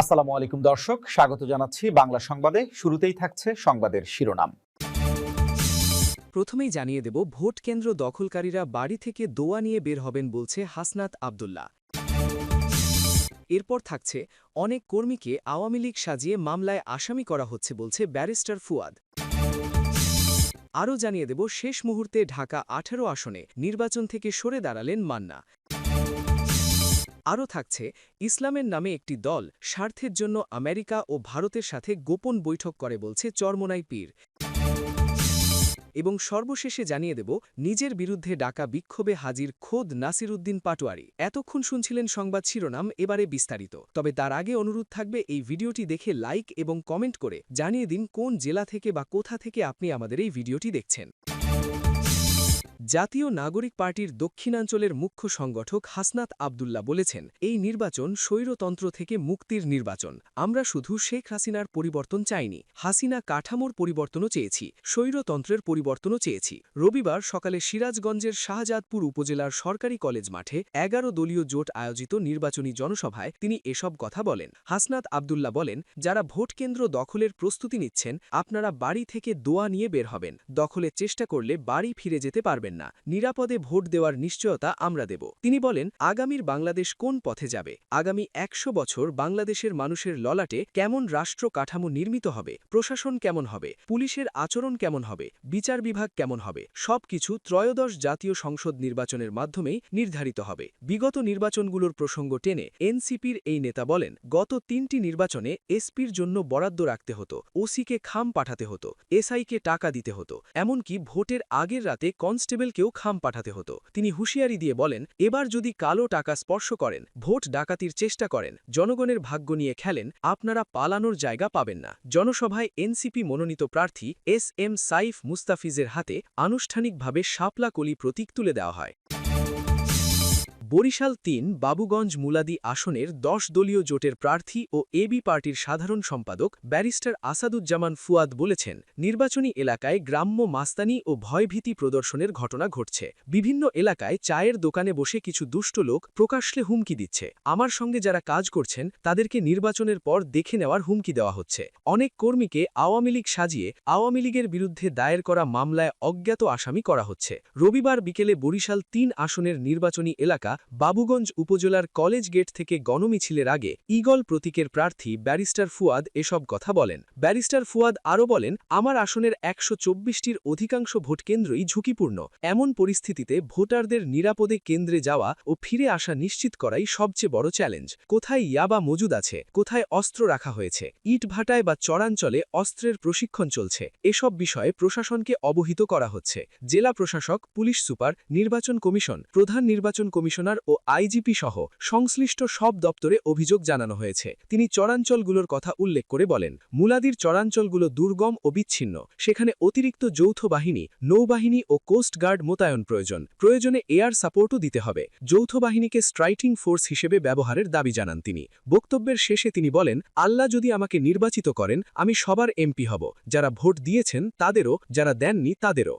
আসসালামু আলাইকুম দর্শক, স্বাগত জানাচ্ছি বাংলা সংবাদে। শুরুতেই থাকছে সংবাদের শিরোনাম। প্রথমেই জানিয়ে দেব, ভোট কেন্দ্র দখলকারীরা বাড়ি থেকে দোয়া নিয়ে বের হবেন বলছে হাসনাত আব্দুল্লাহ। এরপর থাকছে, অনেক কর্মীকে আওয়ামী লীগ সাজিয়ে মামলায় আসামি করা হচ্ছে বলছে ব্যারিস্টার ফুয়াদ। আরও জানিয়ে দেব, শেষ মুহূর্তে ঢাকা ১৮ আসনে নির্বাচন থেকে সরে দাঁড়ালেন মান্না। আরও থাকছে, ইসলামের নামে একটি দল স্বার্থের জন্য আমেরিকা ও ভারতের সাথে গোপন বৈঠক করে বলছে চরমোনাই পীর। এবং সর্বশেষে জানিয়ে দেব, নিজের বিরুদ্ধে ডাকা বিক্ষোভে হাজির খোদ নাসিরউদ্দিন পাটোয়ারি। এতক্ষণ শুনছিলেন সংবাদ শিরোনাম, এবারে বিস্তারিত। তবে তার আগে অনুরোধ থাকবে, এই ভিডিওটি দেখে লাইক এবং কমেন্ট করে জানিয়ে দিন কোন জেলা থেকে বা কোথা থেকে আপনি আমাদের এই ভিডিওটি দেখছেন। জাতীয় নাগরিক পার্টির দক্ষিণাঞ্চলের মুখ্য সংগঠক হাসনাত আব্দুল্লাহ বলেছেন, এই নির্বাচন স্বৈরতন্ত্র থেকে মুক্তির নির্বাচন। আমরা শুধু শেখ হাসিনার পরিবর্তন চাইনি, হাসিনা কাঠামোর পরিবর্তনও চেয়েছি, স্বৈরতন্ত্রের পরিবর্তনও চেয়েছি। রবিবার সকালে সিরাজগঞ্জের শাহজাদপুর উপজেলার সরকারি কলেজ মাঠে ১১ দলীয় জোট আয়োজিত নির্বাচনী জনসভায় তিনি এসব কথা বলেন। হাসনাত আব্দুল্লাহ বলেন, যারা ভোট কেন্দ্র দখলের প্রস্তুতি নিচ্ছেন, আপনারা বাড়ি থেকে দোয়া নিয়ে বের হবেন। দখলের চেষ্টা করলে বাড়ি ফিরে যেতে পারবেন না। নিরাপদে ভোট দেওয়ার নিশ্চয়তা আমরা দেব। তিনি বলেন, আগামীর বাংলাদেশ কোন পথে যাবে, আগামী ১০০ বছর বাংলাদেশের মানুষের ললাটে কেমন রাষ্ট্র কাঠামো নির্মিত হবে, প্রশাসন কেমন হবে, পুলিশের আচরণ কেমন হবে, বিচার বিভাগ কেমন হবে, সবকিছু ত্রয়োদশ জাতীয় সংসদ নির্বাচনের মাধ্যমেই নির্ধারিত হবে। বিগত নির্বাচনগুলোর প্রসঙ্গ টেনে এনসিপির এই নেতা বলেন, গত ৩টি নির্বাচনে এসপির জন্য বরাদ্দ রাখতে হতো, ওসিকে খাম পাঠাতে হতো, এসআইকে টাকা দিতে হতো, এমনকি ভোটের আগের রাতে কনস্টেবলকেও খাম পাঠাতে হতো। তিনি হুঁশিয়ারি দিয়ে বলেন, এবার যদি কালো টাকা স্পর্শ করেন, ভোট ডাকাতির চেষ্টা করেন, জনগণের ভাগ্য নিয়ে খেলেন, আপনারা পালানোর জায়গা পাবেন না। জনসভায় এনসিপি মনোনীত প্রার্থী এস সাইফ মুস্তাফিজের হাতে আনুষ্ঠানিকভাবে শাপলা কলি প্রতীক তুলে দেওয়া হয়। বরিশাল ৩ বাবুগঞ্জ মুলাদি আসনের ১০ দলীয় জোটের প্রার্থী ও এবি পার্টির সাধারণ সম্পাদক ব্যারিস্টার আসাদুজ্জামান ফুয়াদ বলেছেন, নির্বাচনী এলাকায় গ্রাম্য মাস্তানি ও ভয়ভীতি প্রদর্শনের ঘটনা ঘটছে। বিভিন্ন এলাকায় চায়ের দোকানে বসে কিছু দুষ্ট লোক প্রকাশ্যে হুমকি দিচ্ছে। আমার সঙ্গে যারা কাজ করছেন তাদেরকে নির্বাচনের পর দেখে নেওয়ার হুমকি দেওয়া হচ্ছে। অনেক কর্মীকে আওয়ামী লীগ সাজিয়ে আওয়ামী লীগের বিরুদ্ধে দায়ের করা মামলায় অজ্ঞাত আসামি করা হচ্ছে। রবিবার বিকেলে বরিশাল ৩ আসনের নির্বাচনী এলাকা বাবুগঞ্জ উপজেলার কলেজ গেট থেকে গণমিছিলের আগে ঈগল প্রতীকের প্রার্থী ব্যারিস্টার ফুয়াদ এসব কথা বলেন। ব্যারিস্টার ফুয়াদ আরও বলেন, আমার আসনের ১২৪টির অধিকাংশ ভোটকেন্দ্রই ঝুঁকিপূর্ণ। এমন পরিস্থিতিতে ভোটারদের নিরাপদে কেন্দ্রে যাওয়া ও ফিরে আসা নিশ্চিত করাই সবচেয়ে বড় চ্যালেঞ্জ। কোথায় ইয়াবা মজুদ আছে, কোথায় অস্ত্র রাখা হয়েছে, ইটভাটায় বা চরাঞ্চলে অস্ত্রের প্রশিক্ষণ চলছে, এসব বিষয়ে প্রশাসনকে অবহিত করা হচ্ছে। জেলা প্রশাসক, পুলিশ সুপার, নির্বাচন কমিশন, প্রধান নির্বাচন কমিশনার ও আইজিপি সহ সংশ্লিষ্ট সব দপ্তরে অভিযোগ জানানো হয়েছে। তিনি চরাঞ্চলগুলোর কথা উল্লেখ করে বলেন, মুলাদির চরাঞ্চলগুলো দুর্গম ও বিচ্ছিন্ন, সেখানে অতিরিক্ত যৌথ বাহিনী, নৌবাহিনী ও কোস্ট গার্ড মোতায়েন প্রয়োজন। প্রয়োজনে এয়ার সাপোর্টও দিতে হবে। যৌথ বাহিনীকে স্ট্রাইকিং ফোর্স হিসেবে ব্যবহারের দাবি জানান তিনি। বক্তব্যের শেষে তিনি বলেন, আল্লাহ যদি আমাকে নির্বাচিত করেন, আমি সবার এমপি হব, যারা ভোট দিয়েছেন তাদেরও, যারা দেননি তাদেরও।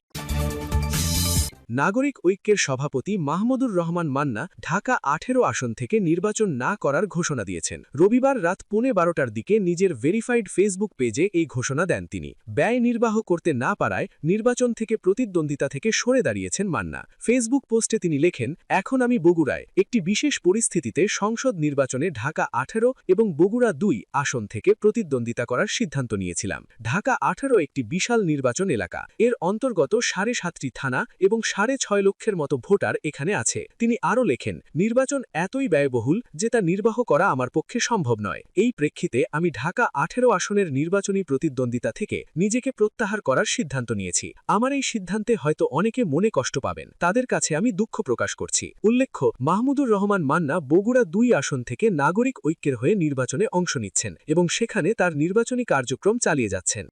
নাগরিক ঐক্যের সভাপতি মাহমুদুর রহমান মান্না ঢাকা ১৮ আসন থেকে নির্বাচন না করার ঘোষণা দিয়েছেন। রবিবার রাত ১৫:১২টার দিকে নিজের ভেরিফাইড ফেসবুক পেজে এই ঘোষণা দেন তিনি। ব্যয় নির্বাহ করতে না পারায় নির্বাচন থেকে প্রতিদ্বন্দ্বিতা থেকে সরে দাঁড়িয়েছেন মান্না। ফেসবুক পোস্টে তিনি লেখেন, এখন আমি বগুড়ায় একটি বিশেষ পরিস্থিতিতে সংসদ নির্বাচনে ঢাকা ১৮ এবং বগুড়া ২ আসন থেকে প্রতিদ্বন্দ্বিতা করার সিদ্ধান্ত নিয়েছিলাম। ঢাকা ১৮ একটি বিশাল নির্বাচন এলাকা, এর অন্তর্গত ৭.৫টি থানা এবং ৬.৫ লক্ষের মতো ভোটার এখানে আছে। তিনি আরও লেখেন, নির্বাচন এতই ব্যয়বহুল যে তা নির্বাহ করা আমার পক্ষে সম্ভব নয়। এই প্রেক্ষিতে আমি ঢাকা ১৮ আসনের নির্বাচনী প্রতিদ্বন্দ্বিতা থেকে নিজেকে প্রত্যাহার করার সিদ্ধান্ত নিয়েছি। আমার এই সিদ্ধান্তে হয়তো অনেকে মনে কষ্ট পাবেন, তাদের কাছে আমি দুঃখ প্রকাশ করছি। উল্লেখ্য, মাহমুদুর রহমান মান্না বগুড়া ২ আসন থেকে নাগরিক ঐক্যের হয়ে নির্বাচনে অংশ নিচ্ছেন এবং সেখানে তার নির্বাচনী কার্যক্রম চালিয়ে যাচ্ছেন।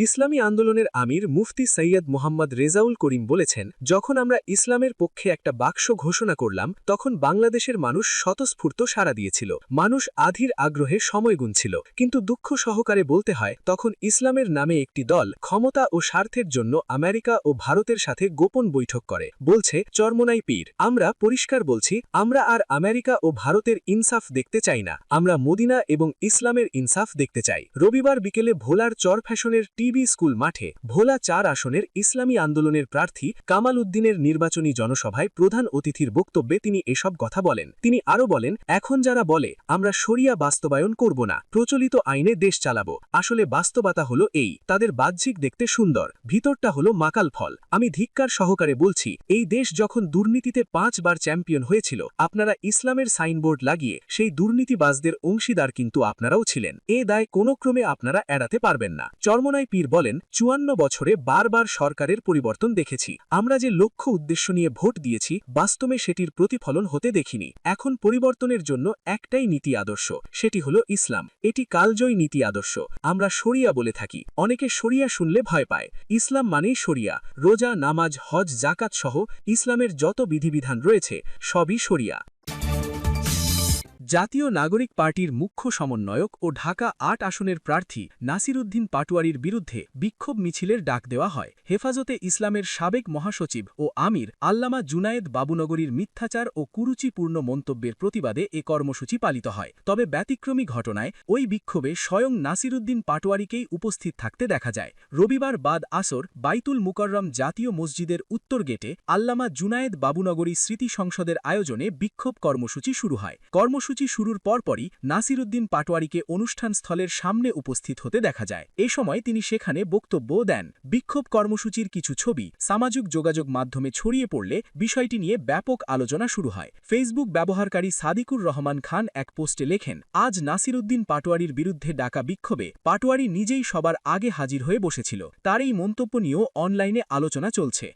ইসলামী আন্দোলনের আমির মুফতি সৈয়দ মোহাম্মদ রেজাউল করিম বলেছেন, যখন আমরা ইসলামের পক্ষে একটা বাক্স ঘোষণা করলাম তখন বাংলাদেশের মানুষ স্বতঃস্ফূর্ত সাড়া দিয়েছিল। মানুষ আধীর আগ্রহে সময় গুনছিল, কিন্তু দুঃখ সহকারে বলতে হয় তখন ইসলামের নামে একটি দল ক্ষমতা ও স্বার্থের জন্য আমেরিকা ও ভারতের সাথে গোপন বৈঠক করে, বলছে চরমোনাই পীর। আমরা পরিষ্কার বলছি, আমরা আর আমেরিকা ও ভারতের ইনসাফ দেখতে চাই না, আমরা মদিনা এবং ইসলামের ইনসাফ দেখতে চাই। রবিবার বিকেলে ভোলার চর ফ্যাশনের টিবি স্কুল মাঠে ভোলা ৪ আসনের ইসলামী আন্দোলনের প্রার্থী কামাল উদ্দিনের নির্বাচনী জনসভায় প্রধান অতিথির বক্তব্যে তিনি এসব কথা বলেন। তিনি আরও বলেন, এখন যারা বলে আমরা শরিয়া বাস্তবায়ন করব না, প্রচলিত আইনে দেশ চালাবো, আসলে বাস্তবতা হলো এই, তাদের বাহ্যিক দেখতে সুন্দর, ভিতরটা হলো মাকাল ফল। আমি ধিক্কার সহকারে বলছি, এই দেশ যখন দুর্নীতিতে 5 বার চ্যাম্পিয়ন হয়েছিল, আপনারা ইসলামের সাইনবোর্ড লাগিয়ে সেই দুর্নীতিবাজদের অংশীদার কিন্তু আপনারাও ছিলেন। এ দায় কোনো ক্রমে আপনারা এড়াতে পারবেন না। চরমোনাই পীর বলেন, 54 বছরে বারবার সরকারের পরিবর্তন দেখেছি, আমরা যে লক্ষ্য উদ্দেশ্য নিয়ে ভোট দিয়েছি বাস্তবে সেটির প্রতিফলন হতে দেখিনি। এখন পরিবর্তনের জন্য একটাই নীতি আদর্শ, সেটি হলো ইসলাম। এটি কালজয়ী নীতি আদর্শ, আমরা শরিয়া বলে থাকি। অনেকে শরিয়া শুনলে ভয় পায়, ইসলাম মানেই শরিয়া, রোজা, নামাজ, হজ, জাকাত সহ ইসলামের যত বিধিবিধান রয়েছে সবই শরিয়া। জাতীয় নাগরিক পার্টির মুখ্য সমন্বয়ক ও ঢাকা ৮ আসনের প্রার্থী নাসিরুদ্দিন পাটোয়ারির বিরুদ্ধে বিক্ষোভ মিছিলের ডাক দেওয়া হয়। হেফাজতে ইসলামের সাবেক মহাসচিব ও আমির আল্লামা জুনায়েদ বাবুনগরীর মিথ্যাচার ও কুরুচিপূর্ণ মন্তব্যের প্রতিবাদে এ কর্মসূচি পালিত হয়। তবে ব্যতিক্রমী ঘটনায় ওই বিক্ষোভে স্বয়ং নাসিরুদ্দিন পাটোয়ারিকেই উপস্থিত থাকতে দেখা যায়। রবিবার বাদ আসর বাইতুল মুকাররম জাতীয় মসজিদের উত্তর গেটে আল্লামা জুনায়েদ বাবুনগরী স্মৃতি সংসদের আয়োজনে বিক্ষোভ কর্মসূচি শুরু হয়। কর্মসূচি শুরুর পরপরই নাসিরুদ্দিন পাটোয়ারিকে অনুষ্ঠানস্থলের সামনে উপস্থিত হতে দেখা যায়। এ সময় তিনি সেখানে বক্তব্যও দেন। বিক্ষোভ কর্মসূচির কিছু ছবি সামাজিক যোগাযোগ মাধ্যমে ছড়িয়ে পড়লে বিষয়টি নিয়ে ব্যাপক আলোচনা শুরু হয়। ফেসবুক ব্যবহারকারী সাদিকুর রহমান খান এক পোস্টে লেখেন, আজ নাসিরুদ্দিন পাটোয়ারির বিরুদ্ধে ডাকা বিক্ষোভে পাটোয়ারি নিজেই সবার আগে হাজির হয়ে বসেছিল। তার এই মন্তব্য নিয়েও অনলাইনে আলোচনা চলছে।